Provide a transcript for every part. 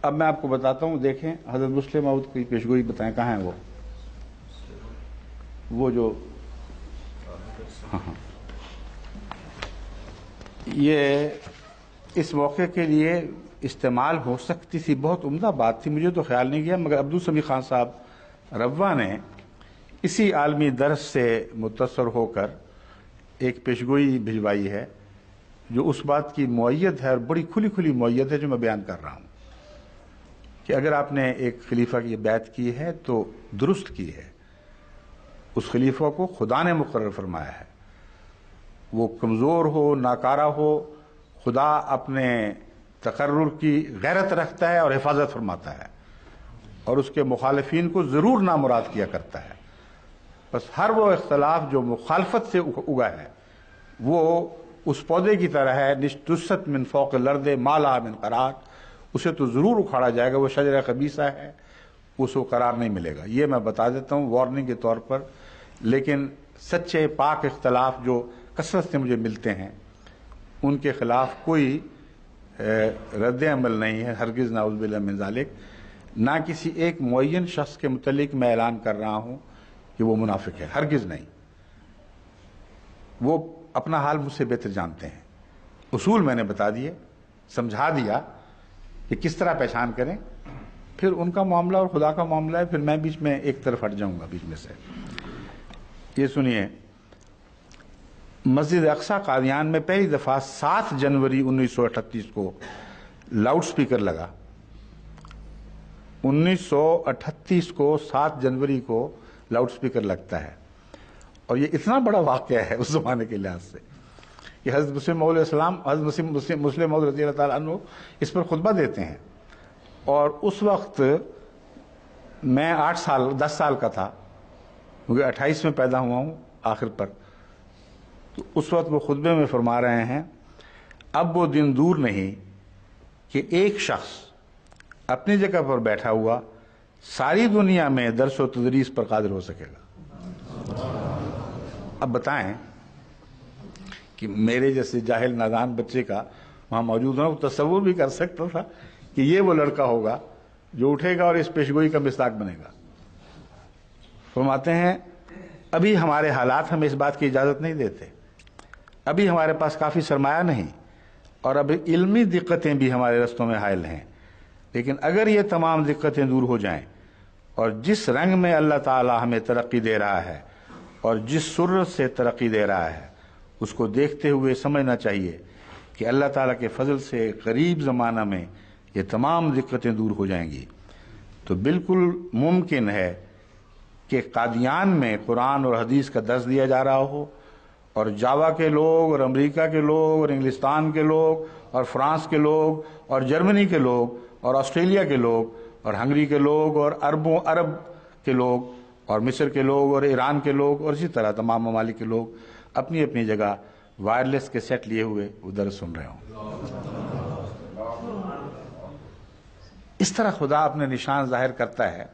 اب میں آپ کو بتاتا ہوں، دیکھیں حضرت مسلم موعود کی پیشگوئی بتائیں کہاں ہے وہ جو ہاں یہ اس موقع کے لیے استعمال ہو سکتی تھی، بہت عمدہ بات تھی، مجھے تو خیال نہیں کیا، مگر عبدالسمیع خان صاحب روا نے اسی عالمی درس سے متاثر ہو کر ایک پیشگوئی بھجوائی ہے جو اس بات کی مؤید ہے، اور بڑی کھلی کھلی مؤید ہے جو میں بیان کر رہا ہوں کہ اگر آپ نے ایک خلیفہ کی بیعت کی ہے تو درست کی ہے، اس خلیفہ کو خدا نے مقرر فرمایا ہے، وہ کمزور ہو ناکارہ ہو، خدا اپنے تقرر کی غیرت رکھتا ہے اور حفاظت فرماتا ہے، اور اس کے مخالفین کو ضرور نامراد کیا کرتا ہے۔ بس ہر وہ اختلاف جو مخالفت سے اگا ہے وہ اس پودے کی طرح ہے، نشتست من فوق الارض ما لها من قرار، اسے تو ضرور اکھاڑا جائے گا، وہ شجرہ خبیثہ ہے، اس کو قرار نہیں ملے گا۔ یہ میں بتا دیتا ہوں وارننگ کے طور پر، لیکن سچے پاک اختلاف جو کثرت سے مجھے ملتے ہیں ان کے خلاف کوئی رد عمل نہیں ہے، ہرگز نعوذ باللہ من ذالک۔ نہ کسی ایک معین شخص کے متعلق میں اعلان کر رہا ہوں کہ وہ منافق ہے، ہرگز نہیں، وہ اپنا حال مجھ سے بہتر جانتے ہیں۔ اصول میں نے بتا دیے، سمجھا دیا کہ کس طرح پہچان کریں، پھر ان کا معاملہ اور خدا کا معاملہ ہے، پھر میں بیچ میں ایک طرف ہٹ جاؤں گا بیچ میں سے۔ یہ سنیے، مسجد اقصی قادیان میں پہلی دفعہ 7 جنوری 1938 کو لاؤڈ سپیکر لگا۔ 1938 کو 7 جنوری کو لاؤڈ سپیکر لگتا ہے، اور یہ اتنا بڑا واقعہ ہے اس زمانے کے لحاظ سے کہ حضرت مسلم موعود علیہ السلام، حضرت مسلم موعود رضی اللہ تعالیٰ عنہ اس پر خطبہ دیتے ہیں، اور اس وقت میں 10 سال کا تھا، کیونکہ 28 میں پیدا ہوا ہوں آخر پر، تو اس وقت وہ خطبے میں فرما رہے ہیں، اب وہ دن دور نہیں کہ ایک شخص اپنی جگہ پر بیٹھا ہوا ساری دنیا میں درس و تدریس پر قادر ہو سکے گا۔ اب بتائیں کہ میرے جیسے جاہل نادان بچے کا وہاں موجود ہونا، وہ تصور بھی کر سکتا تھا کہ یہ وہ لڑکا ہوگا جو اٹھے گا اور اس پیشگوئی کا مصداق بنے گا۔ فرماتے ہیں ابھی ہمارے حالات ہمیں اس بات کی اجازت نہیں دیتے، ابھی ہمارے پاس کافی سرمایہ نہیں، اور ابھی علمی دقتیں بھی ہمارے رستوں میں حائل ہیں، لیکن اگر یہ تمام دقتیں دور ہو جائیں اور جس رنگ میں اللہ تعالی ہمیں ترقی دے رہا ہے اور جس سرعت سے ترقی دے رہا ہے، اس کو دیکھتے ہوئے سمجھنا چاہیے کہ اللہ تعالیٰ کے فضل سے قریب زمانہ میں یہ تمام دقتیں دور ہو جائیں گی۔ تو بالکل ممکن ہے کہ قادیان میں قرآن اور حدیث کا درس دیا جا رہا ہو، اور جاوا کے لوگ اور امریکہ کے لوگ اور انگلستان کے لوگ اور فرانس کے لوگ اور جرمنی کے لوگ اور آسٹریلیا کے لوگ اور ہنگری کے لوگ اور عرب کے لوگ اور مصر کے لوگ اور ایران کے لوگ اور اسی طرح تمام ممالک کے لوگ اپنی اپنی جگہ وائرلیس کے سیٹ لیے ہوئے ادھر سن رہے ہوں۔ اس طرح خدا اپنے نشان ظاہر کرتا ہے،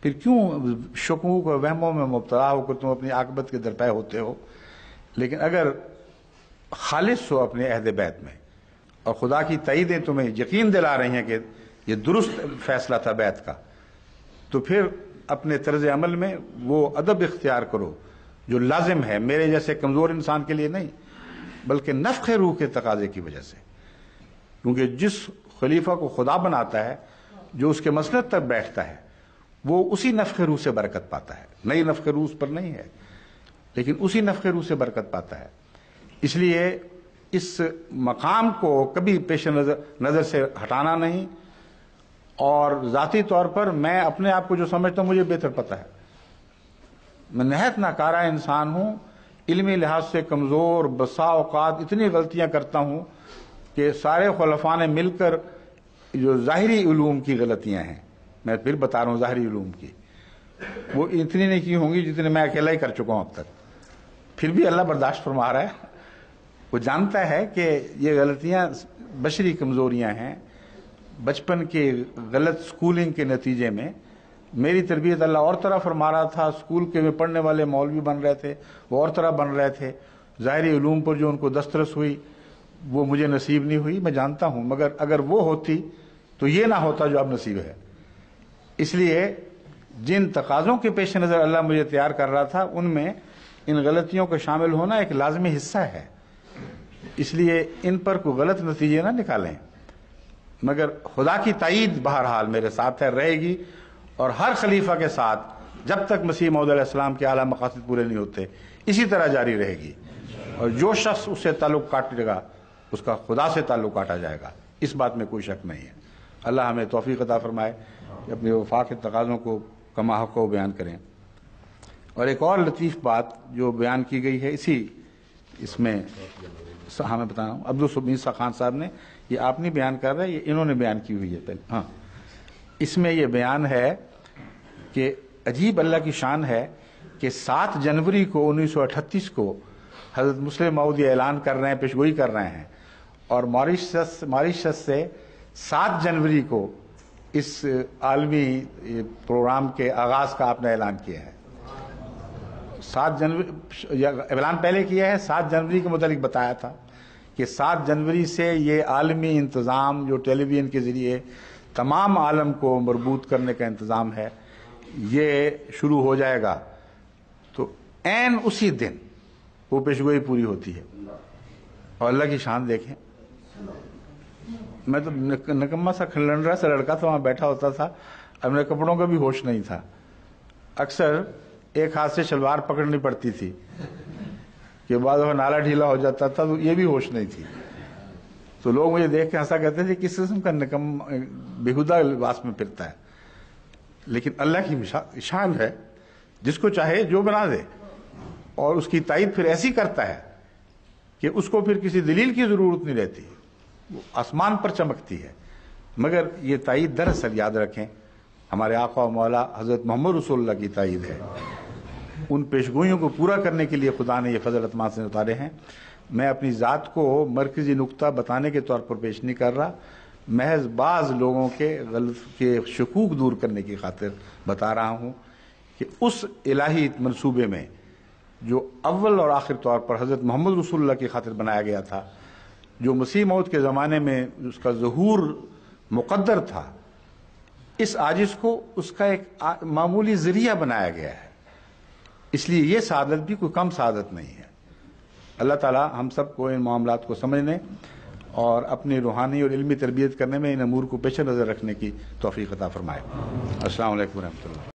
پھر کیوں شکوک و وہموں میں مبتلا ہو کر تم اپنی عاقبت کے درپے ہوتے ہو؟ لیکن اگر خالص ہو اپنے عہد بیت میں اور خدا کی تائیدیں تمہیں یقین دلا رہی ہیں کہ یہ درست فیصلہ تھا بیت کا، تو پھر اپنے طرز عمل میں وہ ادب اختیار کرو جو لازم ہے، میرے جیسے کمزور انسان کے لیے نہیں، بلکہ نفخ روح کے تقاضے کی وجہ سے، کیونکہ جس خلیفہ کو خدا بناتا ہے، جو اس کے مسند تک بیٹھتا ہے، وہ اسی نفخ روح سے برکت پاتا ہے، نئی نفخ روح پر نہیں ہے، لیکن اسی نفخ روح سے برکت پاتا ہے۔ اس لیے اس مقام کو کبھی پیش نظر سے ہٹانا نہیں، اور ذاتی طور پر میں اپنے آپ کو جو سمجھتا ہوں مجھے بہتر پتہ ہے، میں نہایت ناکارہ انسان ہوں، علمی لحاظ سے کمزور، بسا اوقات اتنی غلطیاں کرتا ہوں کہ سارے خلفاء نے مل کر جو ظاہری علوم کی غلطیاں ہیں، میں پھر بتا رہا ہوں ظاہری علوم کی، وہ اتنی نہیں کی ہوں گی جتنے میں اکیلا ہی کر چکا ہوں اب تک، پھر بھی اللہ برداشت فرما رہا ہے۔ وہ جانتا ہے کہ یہ غلطیاں بشری کمزوریاں ہیں، بچپن کی غلط سکولنگ کے نتیجے میں میری تربیت اللہ اور طرح فرما رہا تھا، اسکول کے میں پڑھنے والے مولوی بن رہے تھے، وہ اور طرح بن رہے تھے، ظاہری علوم پر جو ان کو دسترس ہوئی وہ مجھے نصیب نہیں ہوئی، میں جانتا ہوں، مگر اگر وہ ہوتی تو یہ نہ ہوتا جو اب نصیب ہے۔ اس لیے جن تقاضوں کے پیش نظر اللہ مجھے تیار کر رہا تھا ان میں ان غلطیوں کا شامل ہونا ایک لازمی حصہ ہے، اس لیے ان پر کوئی غلط نتیجے نہ نکالیں، مگر خدا کی تائید بہرحال میرے ساتھ ہے، رہے گی، اور ہر خلیفہ کے ساتھ جب تک مسیح موعود علیہ السلام کے اعلیٰ مقاصد پورے نہیں ہوتے اسی طرح جاری رہے گی، اور جو شخص اس سے تعلق کاٹے گا اس کا خدا سے تعلق کاٹا جائے گا، اس بات میں کوئی شک نہیں ہے۔ اللہ ہمیں توفیق عطا فرمائے کہ اپنے وفا کے تقاضوں کو کما حق کو بیان کریں۔ اور ایک اور لطیف بات جو بیان کی گئی ہے اس میں میں بتا رہا ہوں، عبدالصبح خان صاحب نے، یہ آپ نہیں بیان کر رہے، یہ انہوں نے بیان کی ہوئی ہے پہلے۔ ہاں، اس میں یہ بیان ہے کہ عجیب اللہ کی شان ہے کہ 7 جنوری کو 1938 کو حضرت مسلم موعود یہ اعلان کر رہے ہیں، پیشگوئی کر رہے ہیں، اور ماریشس سے 7 جنوری کو اس عالمی پروگرام کے آغاز کا آپ نے اعلان کیا ہے۔ 7 جنوری اعلان پہلے کیا ہے، 7 جنوری کے متعلق بتایا تھا کہ 7 جنوری سے یہ عالمی انتظام جو ٹیلی ویژن کے ذریعے تمام عالم کو مربوط کرنے کا انتظام ہے یہ شروع ہو جائے گا، تو عین اسی دن وہ پیشگوئی پوری ہوتی ہے۔ اور اللہ کی شان دیکھیں، میں تو نکما سا کھلنڈرا سا لڑکا تھا، وہاں بیٹھا ہوتا تھا، اپنے کپڑوں کا بھی ہوش نہیں تھا، اکثر ایک ہاتھ سے شلوار پکڑنی پڑتی تھی کہ بعد وہ نالا ڈھیلا ہو جاتا تھا، تو یہ بھی ہوش نہیں تھی، تو لوگ مجھے دیکھ کے ہنسا کرتے تھے کس قسم کا نکم بےہودہ لباس میں پھرتا ہے، لیکن اللہ کی شان ہے، جس کو چاہے جو بنا دے، اور اس کی تائید پھر ایسی کرتا ہے کہ اس کو پھر کسی دلیل کی ضرورت نہیں رہتی، وہ آسمان پر چمکتی ہے۔ مگر یہ تائید دراصل یاد رکھیں ہمارے آقا و مولا حضرت محمد رسول اللہ کی تائید ہے، ان پیشگوئیوں کو پورا کرنے کے لیے خدا نے یہ فضل اتمام سے اتارے ہیں۔ میں اپنی ذات کو مرکزی نقطہ بتانے کے طور پر پیش نہیں کر رہا، محض بعض لوگوں کے شکوک دور کرنے کی خاطر بتا رہا ہوں کہ اس الہی منصوبے میں جو اول اور آخر طور پر حضرت محمد رسول اللہ کی خاطر بنایا گیا تھا، جو مسیح موعود کے زمانے میں اس کا ظہور مقدر تھا، اس عاجز کو اس کا ایک معمولی ذریعہ بنایا گیا ہے، اس لیے یہ سعادت بھی کوئی کم سعادت نہیں ہے۔ اللہ تعالی ہم سب کو ان معاملات کو سمجھنے اور اپنی روحانی اور علمی تربیت کرنے میں ان امور کو پیش نظر رکھنے کی توفیق عطا فرمائے۔ السلام علیکم ورحمۃ اللہ۔